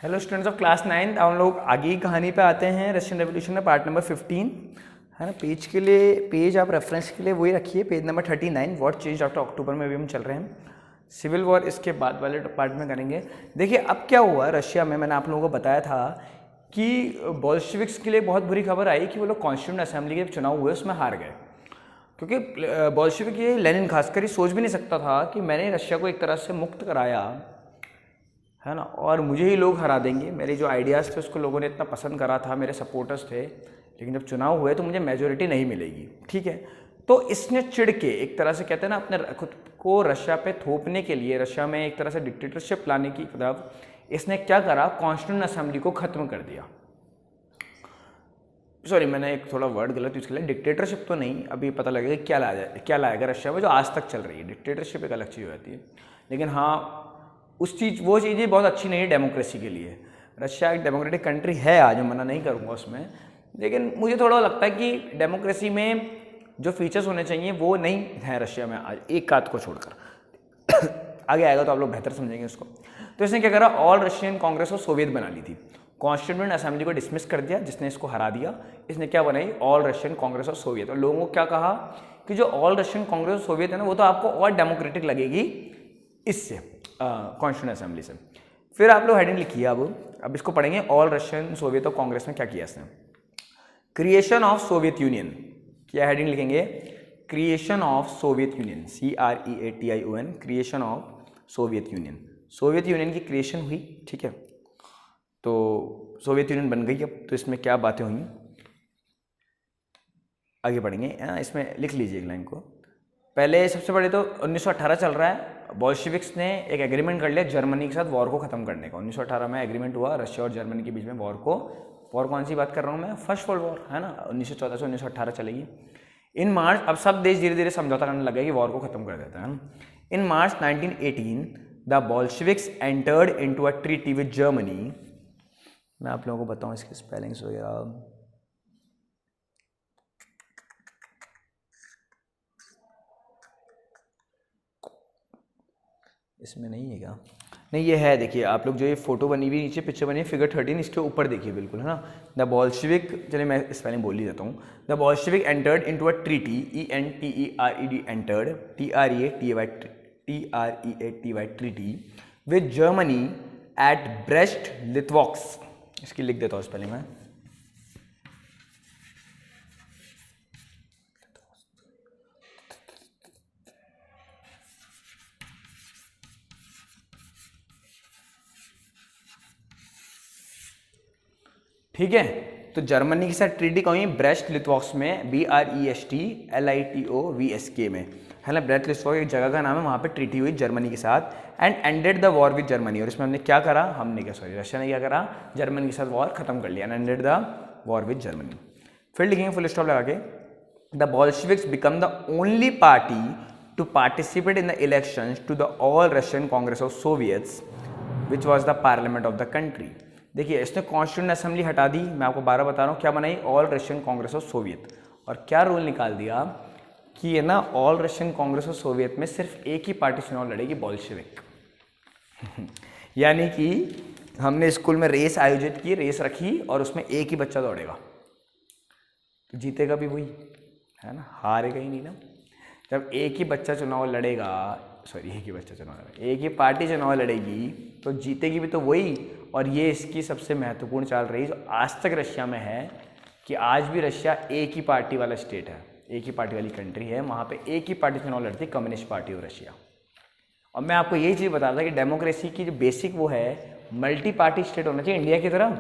Hello students of class 9, हम लोग आगे की कहानी पे आते हैं। रशियन रेवोल्यूशन में पार्ट नंबर 15 है ना। पेज के लिए पेज आप रेफरेंस के लिए वही रखिए, page number 39। What change after October में भी हम चल रहे हैं। सिविल वॉर इसके बाद वाले पार्ट में करेंगे। देखिए अब क्या हुआ रशिया में, मैंने आप लोगों को बताया था कि बोल्शेविक्स के लिए बहुत बुरी खबर आई कि वो लोग कॉन्स्टिट्यूंट असेंबली के चुनाव हुए उसमें हार गए। क्योंकि बोल्शेविक ये लेनिन खासकर ही सोच भी नहीं सकता था कि मैंने रशिया को एक तरह से मुक्त कराया है ना, और मुझे ही लोग हरा देंगे। मेरे जो आइडियाज़ थे उसको लोगों ने इतना पसंद करा था, मेरे सपोर्टर्स थे, लेकिन जब चुनाव हुए तो मुझे मेजोरिटी नहीं मिलेगी। ठीक है, तो इसने चिढ़ के एक तरह से कहते हैं ना अपने खुद को रशिया पे थोपने के लिए, रशिया में एक तरह से डिक्टेटरशिप लाने की तरफ इसने क्या करा, कॉन्स्टिट्यूंट असेंबली को ख़त्म कर दिया। सॉरी, मैंने एक थोड़ा वर्ड गलत यूज़ कर लिया। डिक्टेटरशिप तो नहीं, अभी पता लगेगा क्या लाएगा रशिया में जो आज तक चल रही है। डिक्टेटरशिप एक अलग चीज़ हो जाती है, लेकिन हाँ वो चीज़ें बहुत अच्छी नहीं है डेमोक्रेसी के लिए। रशिया एक डेमोक्रेटिक कंट्री है आज, मैं मना नहीं करूँगा उसमें, लेकिन मुझे थोड़ा लगता है कि डेमोक्रेसी में जो फीचर्स होने चाहिए वो नहीं है रशिया में आज, एक आध को छोड़कर। आगे आएगा तो आप लोग बेहतर समझेंगे उसको। तो इसने क्या करा, ऑल रशियन कांग्रेस और सोवियत बना ली थी। कॉन्स्टिट्यूंट असेंबली को डिसमिस कर दिया जिसने इसको हरा दिया। इसने क्या बनाई, ऑल रशियन कांग्रेस और सोवियत। और लोगों को क्या कहा कि जो ऑल रशियन कांग्रेस और सोवियत है ना, वो तो आपको और डेमोक्रेटिक लगेगी इससे, कॉन्स्टिट्यूंट असेंबली से। फिर आप लोग हेडिंग लिखिए। अब इसको पढ़ेंगे, ऑल रशियन सोवियत और कांग्रेस में क्या किया इसने। क्रिएशन ऑफ सोवियत यूनियन, क्या हेडिंग लिखेंगे, creation of Soviet union, CREATION, creation of Soviet union. Soviet union की क्रिएशन हुई, ठीक है, तो सोवियत यूनियन बन गई। अब तो इसमें क्या बातें हुई आगे पढ़ेंगे। इसमें लिख लीजिए एक लाइन को। पहले सबसे पहले तो 1918 चल रहा है। बोल्शेविक्स ने एक एग्रीमेंट कर लिया जर्मनी के साथ वॉर को ख़त्म करने का। 1918 में एग्रीमेंट हुआ रशिया और जर्मनी के बीच में वॉर कौन सी बात कर रहा हूँ मैं, फर्स्ट वर्ल्ड वॉर है ना, 1914 से 1918 चलेगी। इन मार्च, अब सब देश धीरे धीरे समझौता करने लगे कि वॉर को ख़त्म कर देता है। इन मार्च 1918 the Bolsheviks entered into a treaty with Germany. मैं आप लोगों को बताऊँ इसके स्पेलिंग्स वगैरह। इसमें नहीं है क्या, नहीं ये है, देखिए आप लोग जो ये फोटो बनी हुई नीचे पिक्चर बनी है फिगर 13, इसके ऊपर देखिए बिल्कुल है ना। द बोल्शेविक, चलिए मैं स्पेलिंग बोल ही देता हूँ। The Bolshevik entered into a treaty, ENTERED, entered, TREATY treaty with Germany at Brest Litovsk. इसकी लिख देता हूँ स्पेलिंग में। ठीक है, तो जर्मनी के साथ ट्रीटी कहीं ब्रेस्ट लिथवॉक्स में, BRESTLITOVSK में है ना। ब्रेस्ट लिथवॉक्स एक जगह का नाम है, वहाँ पे ट्रीटी हुई जर्मनी के साथ and ended the war with Germany. और इसमें हमने क्या करा, रशिया ने क्या करा, जर्मनी के साथ वॉर खत्म कर लिया and ended the war with Germany. फिर लिखेंगे फुल स्टॉप लगा के, the Bolsheviks become the only party to participate in the elections to the All Russian Congress of Soviets which was the parliament of the country. देखिए इसने constituent assembly हटा दी, मैं आपको 12 बता रहा हूँ क्या बनाई, all Russian Congress of Soviet. और क्या रूल निकाल दिया कि ये ना all Russian Congress of Soviet में सिर्फ एक ही पार्टी चुनाव लड़ेगी, बोल्शेविक। यानी कि हमने स्कूल में रेस आयोजित की, रेस रखी और उसमें एक ही बच्चा दौड़ेगा, तो जीतेगा भी वही है ना, हारेगा ही नहीं ना। जब एक ही बच्चा चुनाव लड़ेगा, एक ही पार्टी चुनाव लड़ेगी तो जीतेगी भी तो वही। और ये इसकी सबसे महत्वपूर्ण चाल रही जो आज तक रशिया में है, कि आज भी रशिया एक ही पार्टी वाला स्टेट है, एक ही पार्टी वाली कंट्री है, वहाँ पे एक ही पार्टी चुनाव लड़ती है, कम्युनिस्ट पार्टी ऑफ रशिया। और मैं आपको यही चीज़ बता था कि डेमोक्रेसी की जो बेसिक वो है, मल्टी पार्टी स्टेट होना चाहिए इंडिया की तरह।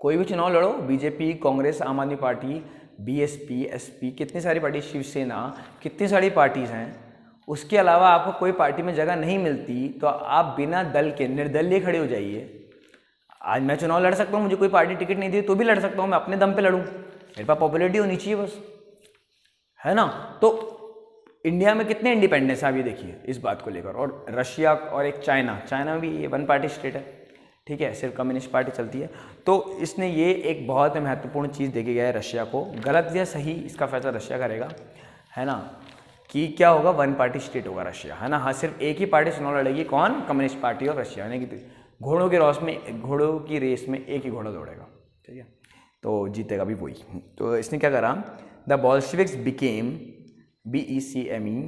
कोई भी चुनाव लड़ो, बीजेपी, कांग्रेस, आम आदमी पार्टी, BSP, SP, कितनी सारी पार्टी, शिवसेना, कितनी सारी पार्टीज़ हैं। उसके अलावा आपको कोई पार्टी में जगह नहीं मिलती तो आप बिना दल के निर्दलीय खड़े हो जाइए। आज मैं चुनाव लड़ सकता हूँ, मुझे कोई पार्टी टिकट नहीं दी तो भी लड़ सकता हूँ, मैं अपने दम पे लड़ूँ, मेरे पास पॉपुलैरिटी होनी चाहिए बस, है ना। तो इंडिया में कितने इंडिपेंडेंस है आप ये देखिए इस बात को लेकर। और रशिया और एक चाइना में भी ये वन पार्टी स्टेट है, ठीक है, सिर्फ कम्युनिस्ट पार्टी चलती है। तो इसने ये एक बहुत महत्वपूर्ण चीज़ दे के गया है रशिया को, गलत या सही इसका फैसला रशिया करेगा, है ना, कि क्या होगा, वन पार्टी स्टेट होगा रशिया, है ना। हाँ, सिर्फ एक ही पार्टी चुनाव लड़ेगी, कौन, कम्युनिस्ट पार्टी ऑफ रशिया, यानी कि घोड़ों की रेस में एक ही घोड़ा दौड़ेगा, ठीक है, तो जीतेगा भी वही। तो इसने क्या करा, the Bolsheviks became BECME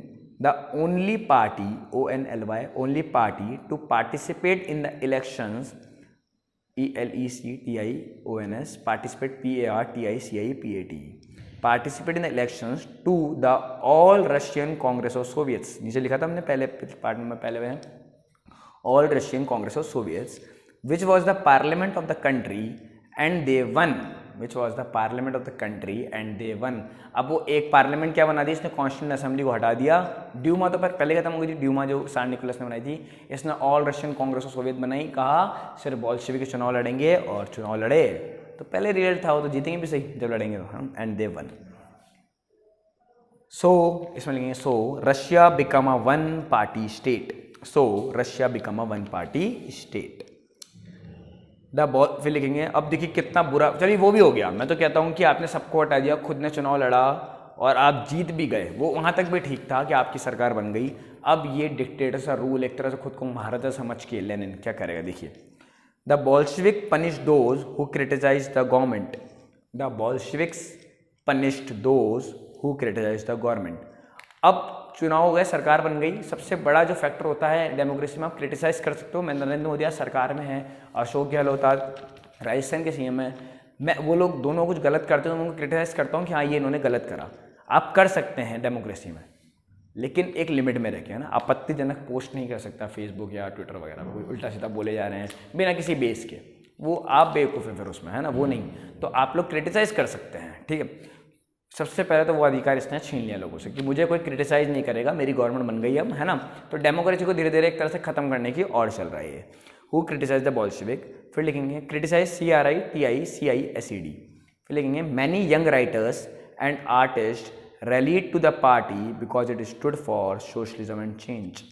the only party ONLY only party to participate in the elections ELECTIONS participate PARTICIPATE participate in the elections to the All Russian Congress of Soviets. नीचे लिखा था हमने पहले पार्ट में, पहले में All Russian Congress of Soviets which was the parliament of the country and they won, which was the parliament of the country and they won. अब वो एक पार्लियामेंट क्या बना दी इसने, कॉन्स्टिट्यूंट असेंबली को हटा दिया। ड्यूमा तो पहले खत्म हो गई थी, ड्यूमा जो सैंट निकोलस ने बनाई थी, इसने all Russian Congress of Soviet बनाई, कहा सिर्फ बॉल्शेविक के चुनाव लड़ेंगे, और चुनाव लड़े तो पहले रिजल्ट था वो तो जीतेंगे भी सही जब लड़ेंगे तो हम, एंड दे वन। सो इसमें लिखेंगे सो Russia become a one party state, so Russia become a one party state. The ball फिर लिखेंगे, अब देखिए कितना बुरा, चलिए वो भी हो गया। मैं तो कहता हूँ कि आपने सबको हटा दिया, खुद ने चुनाव लड़ा और आप जीत भी गए, वो वहाँ तक भी ठीक था कि आपकी सरकार बन गई। अब ये डिक्टेटर सा रूल, एक तरह से खुद को महाराजा समझ के लेनिन क्या करेगा, देखिए। The Bolshevik punish those who criticise the government, the Bolsheviks punished those who criticise the government. अब चुनाव हो गए, सरकार बन गई। सबसे बड़ा जो फैक्टर होता है डेमोक्रेसी में, आप क्रिटिसाइज कर सकते हो। मैं नरेंद्र मोदी आज सरकार में है, अशोक गहलोत आज राजस्थान के CM है, मैं वो लोग दोनों कुछ गलत करते हैं तो उनको क्रिटिसाइज करता हूँ कि हाँ ये इन्होंने गलत करा। आप कर सकते हैं डेमोक्रेसी में, लेकिन एक लिमिट में रह के, है ना। आपत्तिजनक पोस्ट नहीं कर सकता फेसबुक या ट्विटर वगैरह पर, कोई उल्टा सीधा बोले जा रहे हैं बिना किसी बेस के, वो आप बेवकूफ़ है फिर उसमें, है ना, वो नहीं। तो आप लोग क्रिटिसाइज कर सकते हैं, ठीक है। सबसे पहले तो वो अधिकार इसने छीन लिया लोगों से कि मुझे कोई क्रिटिसाइज नहीं करेगा, मेरी गवर्नमेंट बन गई अब, है ना। तो डेमोक्रेसी को धीरे धीरे एक तरह से खत्म करने की और चल रहा है। हु क्रिटिसाइज द बॉल्शेविक, फिर लिखेंगे क्रिटिसाइज CRITICISED, फिर लिखेंगे many young writers and artist rallied to the party because it stood for socialism and change.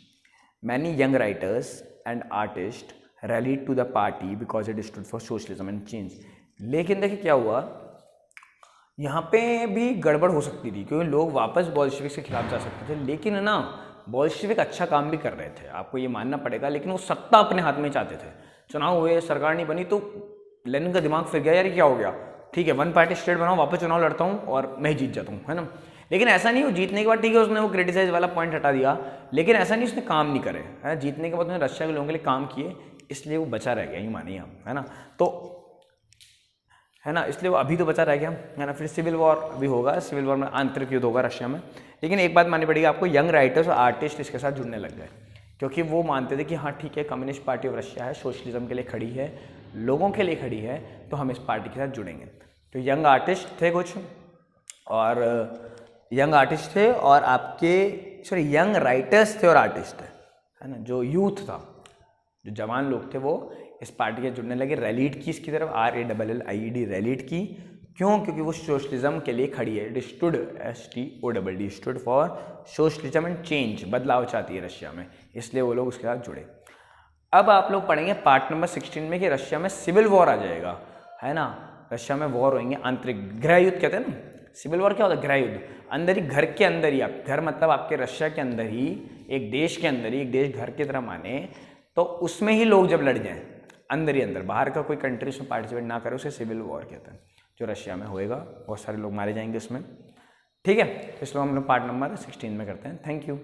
Many young writers and artists rallied to the party because it stood for socialism and change. लेकिन देखिए क्या हुआ, यहाँ पे भी गड़बड़ हो सकती थी क्योंकि लोग वापस बॉल्शेविक के खिलाफ जा सकते थे, लेकिन ना बॉल्शेविक अच्छा काम भी कर रहे थे, आपको ये मानना पड़ेगा। लेकिन वो सत्ता अपने हाथ में चाहते थे। चुनाव हुए, सरकार नहीं बनी, तो लेनिन का दिमाग फिर गया, यार क्या हो गया, ठीक है वन पार्टी स्टेट बनाओ, वापस चुनाव लड़ता हूँ और मैं ही जीत जाता हूँ, है ना। लेकिन ऐसा नहीं, वो जीतने के बाद ठीक है उसने वो क्रिटिसाइज वाला पॉइंट हटा दिया, लेकिन ऐसा नहीं उसने काम नहीं करे, है। जीतने के बाद उसने रशिया के लोगों के लिए काम किए, इसलिए वो बचा रह गया, ये मानिए हम, है ना। तो है ना, इसलिए वो अभी तो बचा रह गया, है ना। फिर सिविल वॉर भी होगा, सिविल वॉर में आंतरिक युद्ध होगा रशिया में। लेकिन एक बात माननी पड़ेगी आपको, यंग राइटर्स और आर्टिस्ट इसके साथ जुड़ने लग गए, क्योंकि वो मानते थे कि हाँ ठीक है, कम्युनिस्ट पार्टी ऑफ रशिया है, सोशलिज्म के लिए खड़ी है, लोगों के लिए खड़ी है, तो हम इस पार्टी के साथ जुड़ेंगे। तो यंग आर्टिस्ट थे कुछ, और यंग आर्टिस्ट थे और आपके सॉरी यंग राइटर्स थे और आर्टिस्ट थे, है ना। जो यूथ था, जो जवान लोग थे, वो इस पार्टी के जुड़ने लगे, रैलीड की इसकी तरफ, RALLIED रैलीड की। क्यों? क्योंकि वो सोशलिज्म के लिए खड़ी है। It stood STOD stood for socialism and change, बदलाव चाहती है रशिया में, इसलिए वो लोग उसके साथ जुड़े। अब आप लोग पढ़ेंगे पार्ट नंबर 16 में कि रशिया में सिविल वॉर आ जाएगा, है ना। रशिया में वॉर होंगे, आंतरिक गृह युद्ध कहते हैं ना। सिविल वॉर क्या होता है? गृह युद्ध। अंदर ही, घर के अंदर ही, आप घर मतलब आपके रशिया के अंदर ही, एक देश के अंदर ही, एक देश घर की तरह माने, तो उसमें ही लोग जब लड़ जाएं अंदर ही अंदर, बाहर का कोई कंट्री उसमें पार्टिसिपेट ना करे, उसे सिविल वॉर कहते हैं। जो रशिया में होएगा, बहुत सारे लोग मारे जाएंगे उसमें, ठीक है। इसलिए हम लोग पार्ट नंबर 16 में करते हैं। Thank you.